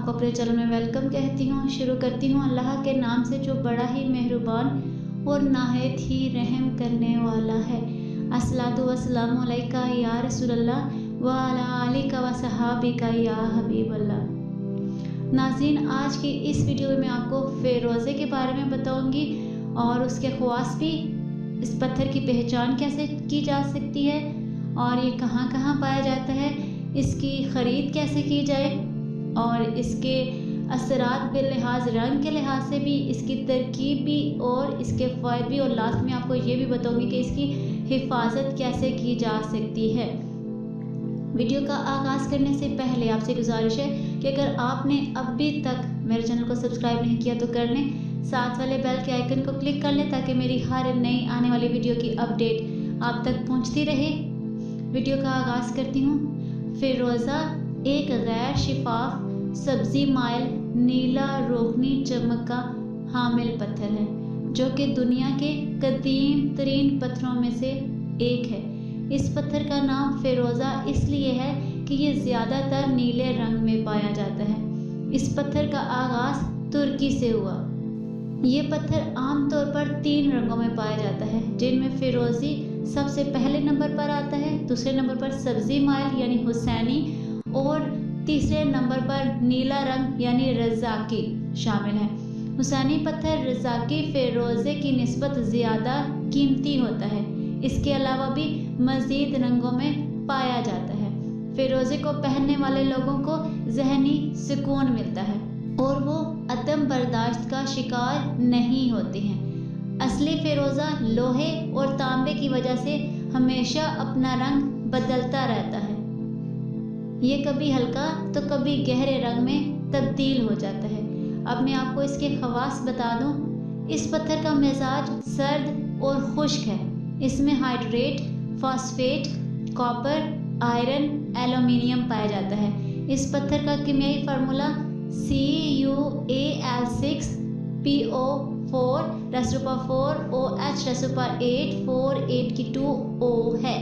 आपको अपने चैनल में वेलकम कहती हूँ। शुरू करती हूँ अल्लाह के नाम से जो बड़ा ही मेहरबान और नाहायत ही रहम करने वाला है। अस्सलातु वस्सलामु अलैका या रसूलल्लाह व अला आलिका व सहाबिका या हबीबल्लाह। नाज़रीन, आज की इस वीडियो में मैं आपको फ़िरोज़े के बारे में बताऊंगी और उसके ख़वास भी, इस पत्थर की पहचान कैसे की जा सकती है और ये कहाँ कहाँ पाया जाता है, इसकी ख़रीद कैसे की जाए और इसके असरात बिलिहाज रंग के लिहाज से भी, इसकी तरकीब भी और इसके फ़ायदे भी, और लास्ट में आपको ये भी बताऊंगी कि इसकी हिफाजत कैसे की जा सकती है। वीडियो का आगाज़ करने से पहले आपसे गुजारिश है कि अगर आपने अभी तक मेरे चैनल को सब्सक्राइब नहीं किया तो कर लें, साथ वाले बेल के आइकन को क्लिक कर लें ताकि मेरी हर नई आने वाली वीडियो की अपडेट आप तक पहुंचती रहे। वीडियो का आगाज़ करती हूं। फ़िरोज़ा एक गैर शिफाफ सब्ज़ी माइल नीला रोशनी चमक का हामिल पत्थर है जो कि दुनिया के कदीम तरीन पत्थरों में से एक है। इस पत्थर का नाम फ़िरोज़ा इसलिए है कि ये ज़्यादातर नीले रंग में पाया जाता है। इस पत्थर का आगाज़ तुर्की से हुआ। ये पत्थर आमतौर पर 3 रंगों में पाया जाता है, जिनमें फ़िरोज़ी सबसे पहले नंबर पर आता है, दूसरे नंबर पर सब्ज़ी माइल यानी हुसैनी और तीसरे नंबर पर नीला रंग यानी रज़ाकी शामिल है। हुसैनी पत्थर रज़ाकी फ़िरोज़े की निस्बत ज़्यादा कीमती होता है। इसके अलावा भी मज़ीद रंगों में पाया जाता है। फ़िरोज़े को पहनने वाले लोगों को ज़हनी सुकून मिलता है और वो अदम बर्दाश्त का शिकार नहीं होते हैं। असली फ़िरोज़ा लोहे और तांबे की वजह से हमेशा अपना रंग बदलता रहता है। ये कभी हल्का तो कभी गहरे रंग में तब्दील हो जाता है। अब मैं आपको इसके ख़वास बता दूं। इस पत्थर का मिजाज सर्द और खुश्क है। इसमें hydrate, phosphate, copper, iron, aluminium पाया जाता है। इस पत्थर का कीमियाई फार्मूला CuAl6PO4 है।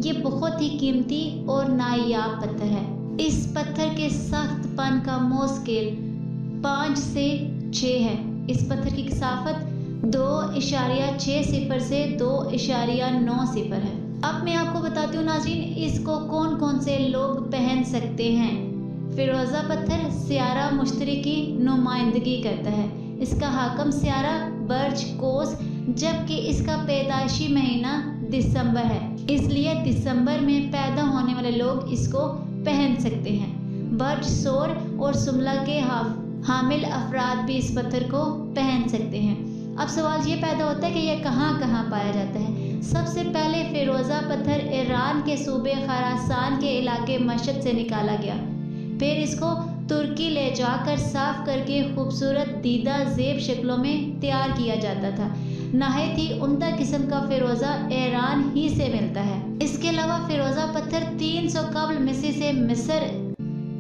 ये बहुत ही कीमती और नायाब पत्थर है। इस पत्थर के सख्तपन का स्केल 5 से 6 है। इस पत्थर की कसाफत 2.60 से 2.90 है। अब मैं आपको बताती हूँ नाज़रीन, इसको कौन कौन से लोग पहन सकते हैं। फ़िरोज़ा पत्थर सियारा मुश्तरी की नुमाइंदगी करता है। इसका हाकम सियारा बर्ज कोस, जबकि इसका पैदाइशी महीना दिसंबर है, इसलिए दिसंबर में पैदा होने वाले लोग इसको पहन सकते हैं। बर्ज सोर और सुमला के हामिल अफराद भी इस पत्थर को पहन सकते हैं। अब सवाल ये पैदा होता है कि यह कहाँ कहाँ पाया जाता है। सबसे पहले फ़िरोज़ा पत्थर ईरान के सूबे खरासान के इलाके मशहद से निकाला गया। फिर इसको तुर्की ले जाकर साफ करके खूबसूरत दीदा ज़ेब शक्लों में तैयार किया जाता था। नहायत ही उम्दा किस्म का फ़िरोज़ा ईरान ही से मिलता है। इसके अलावा फ़िरोज़ा पत्थर 300 कबल मिस्री से मिस्र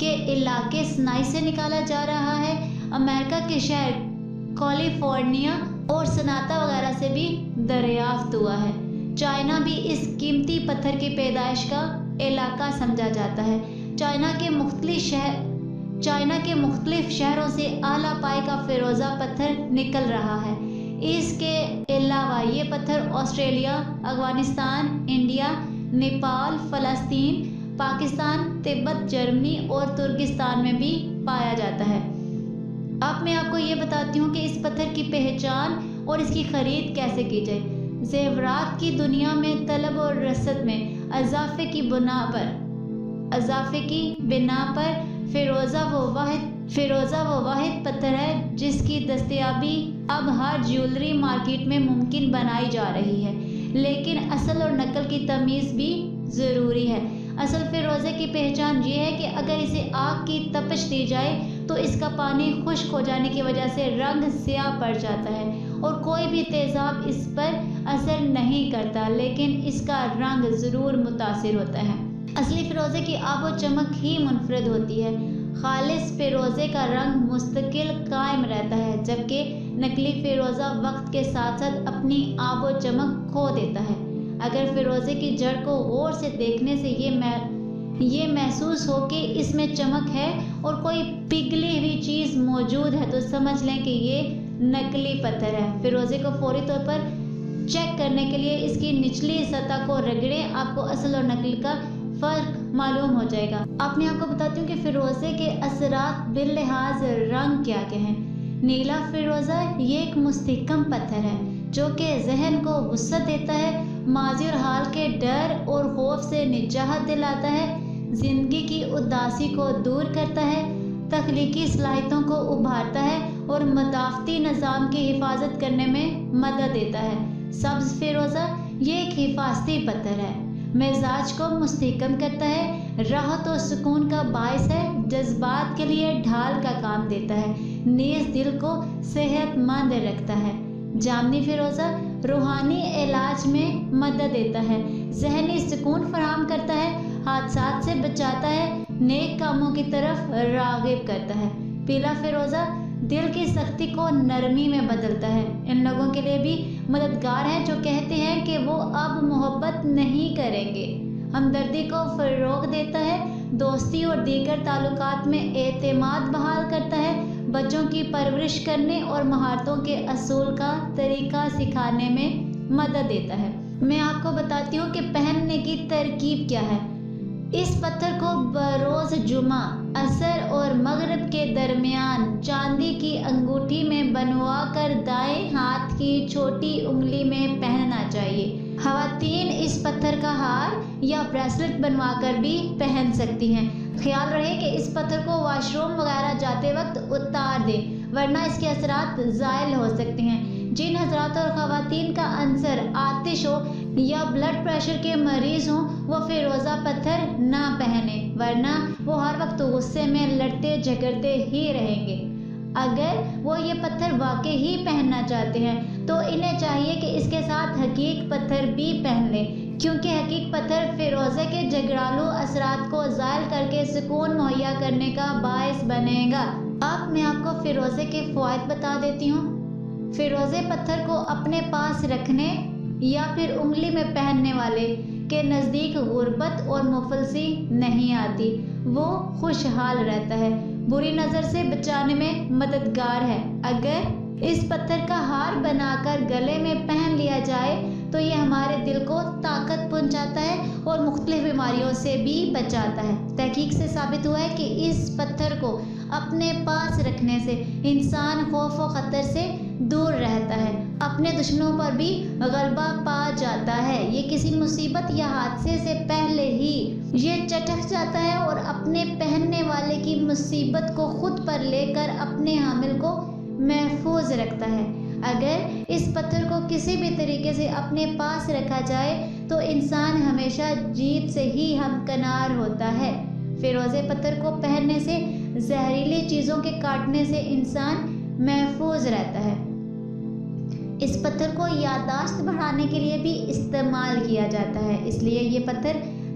के इलाके सनाई से निकाला जा रहा है। अमेरिका के शहर कैलिफोर्निया और सनाता वगैरह से भी दरियाफ्त हुआ है। चाइना भी इस कीमती पत्थर की पैदाइश का इलाका समझा जाता है। चाइना के मुख्तलिफ शहरों से आला पाए का फ़िरोज़ा पत्थर निकल रहा है। इसके अलावा ये पत्थर ऑस्ट्रेलिया, अफ़गानिस्तान, इंडिया, नेपाल, फ़लस्तीन, पाकिस्तान, तिब्बत, जर्मनी और तुर्किस्तान में भी पाया जाता है। अब मैं आपको ये बताती हूँ कि इस पत्थर की पहचान और इसकी ख़रीद कैसे की जाए। ज़ेवरात की दुनिया में तलब और रसद में इजाफे की बिना पर फ़िरोज़ा वो वाहिद पत्थर है जिसकी दस्तयाबी अब हर ज्वेलरी मार्केट में मुमकिन बनाई जा रही है, लेकिन असल और नकल की तमीज़ भी ज़रूरी है। असल फ़िरोज़े की पहचान ये है कि अगर इसे आग की तपश दी जाए तो इसका पानी खुश्क हो जाने की वजह से रंग स्याह पड़ जाता है और कोई भी तेज़ाब इस पर असर नहीं करता, लेकिन इसका रंग ज़रूर मुतासिर होता है। असली फ़िरोज़े की आबो चमक ही मुनफरद होती है। खालिस फ़िरोज़े का रंग मुस्तकिल कायम रहता है, जबकि नकली फ़िरोज़ा वक्त के साथ साथ अपनी आबो चमक खो देता है। अगर फ़िरोज़े की जड़ को गौर से देखने से ये महसूस हो कि इसमें चमक है और कोई पिघली हुई चीज़ मौजूद है तो समझ लें कि ये नकली पत्थर है। फिरोज़े को फौरी तौर पर चेक करने के लिए इसकी निचली सतह को रगड़ें, आपको असल और नकली का फ़र्क मालूम हो जाएगा। अपने आपको बताती हूँ कि फिरोज़े के असरात बिल्लिहाज रंग क्या क्या हैं। नीला फिरोज़ा ये एक मुस्तहकम पत्थर है जो कि जहन को वुसअत देता है, माजी और हाल के डर और खौफ से निजात दिलाता है, ज़िंदगी की उदासी को दूर करता है, तख्लीकी सलाहियतों को उभारता है और मदाफ़ती निज़ाम की हिफाजत करने में मदद देता है। सब्ज़ फिरोज़ा ये एक हिफाजती पत्थर है, मिजाज को मुस्तहकम करता है, राहत और सुकून का बायस है, जज्बात के लिए ढाल का काम देता है, नीज़ दिल को सेहतमंद रखता है। जामनी फिरोज़ा रूहानी इलाज में मदद देता है, ज़हनी सुकून फराहम करता है, हादसात से बचाता है, नेक कामों की तरफ राग़िब करता है। पीला फिरोज़ा दिल की सख्ती को नरमी में बदलता है, इन लोगों के लिए भी मददगार है जो कहते हैं कि वो अब मोहब्बत नहीं करेंगे। हमदर्दी को फ़रोग़ देता है, दोस्ती और दीगर ताल्लुकात में एतमाद बहाल करता है, बच्चों की परवरिश करने और महारतों के असूल का तरीका सिखाने में मदद देता है। मैं आपको बताती हूँ कि पहनने की तरकीब क्या है। इस पत्थर को बरोज़ जुमा, असर और मगरिब के दरमियान चांदी की अंगूठी में बनवा कर दाएं हाथ की छोटी उंगली में पहनना चाहिए। ख़वातीन इस पत्थर का हार या ब्रेसलेट बनवा कर भी पहन सकती हैं। ख्याल रहे कि इस पत्थर को वॉशरूम वगैरह जाते वक्त उतार दें, वरना इसके असरात ज़ायल हो सकते हैं। जिन हज़रात और ख़वातीन का अंसर आतिश हो या ब्लड प्रेशर के मरीज़ हों वो फिरोज़ा पत्थर ना पहने, वरना वो हर वक्त गुस्से में लड़ते झगड़ते ही रहेंगे। अगर वो ये पत्थर वाकई ही पहनना चाहते हैं तो इन्हें चाहिए कि इसके साथ हकीक पत्थर भी पहन लें, क्योंकि हकीक पत्थर फिरोज़े के झगड़ालू असरात को ज़ायल करके सुकून मुहैया करने का बायस बनेगा। अब मैं आपको फिरोज़े के फ़वाइद बता देती हूँ। फिरोज़े पत्थर को अपने पास रखने या फिर उंगली में पहनने वाले के नज़दीक गुर्बत और मुफलसी नहीं आती, वो खुशहाल रहता है, बुरी नज़र से बचाने में मददगार है। अगर इस पत्थर का हार बनाकर गले में पहन लिया जाए तो ये हमारे दिल को ताकत पहुंचाता है और मुख्तलिफ बीमारियों से भी बचाता है। तहकीक से साबित हुआ है कि इस पत्थर को अपने पास रखने से इंसान खौफ व ख़तर से दूर रहता है, अपने दुश्मनों पर भी गलबा पा जाता है। ये किसी मुसीबत या हादसे से पहले ही ये चटक जाता है और अपने पहनने वाले की मुसीबत को खुद पर लेकर अपने हामिल को महफूज रखता है। अगर इस पत्थर को किसी भी तरीके से अपने पास रखा जाए तो इंसान हमेशा जीत से ही हमकनार होता है। फिरोज़े पत्थर को पहनने से जहरीली चीज़ों के काटने से इंसान महफूज रहता है। इस पत्थर को याददाश्त बढ़ाने के लिए भी इस्तेमाल किया जाता है, इसलिए ये पत्थर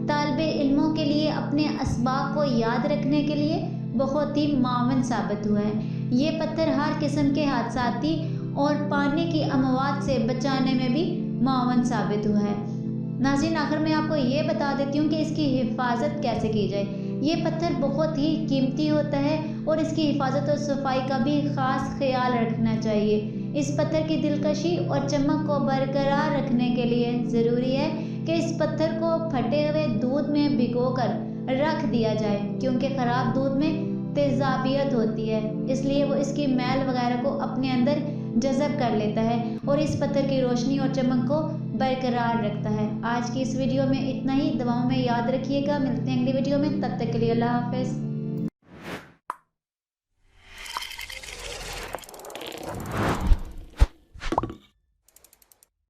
तालिबे इल्मों के लिए अपने असबाब को याद रखने के लिए बहुत ही मावन साबित हुआ है। ये पत्थर हर किस्म के हादसाती और पानी की अमवात से बचाने में भी मावन साबित हुआ है। नाज़रीन, आखिर में आपको ये बता देती हूँ कि इसकी हिफाजत कैसे की जाए। ये पत्थर बहुत ही कीमती होता है और इसकी हिफाजत और सफाई का भी ख़ास ख्याल रखना चाहिए। इस पत्थर की दिलकशी और चमक को बरकरार रखने के लिए ज़रूरी है कि इस पत्थर को फटे हुए दूध में भिगोकर रख दिया जाए, क्योंकि ख़राब दूध में तेज़ाबियत होती है, इसलिए वो इसकी मैल वगैरह को अपने अंदर जज़ब कर लेता है और इस पत्थर की रोशनी और चमक को बरकरार रखता है। आज की इस वीडियो में इतना ही। दुआओं में याद रखिएगा। मिलते हैं अगली वीडियो में, तब तक के लिए अल्लाह हाफ़िज़।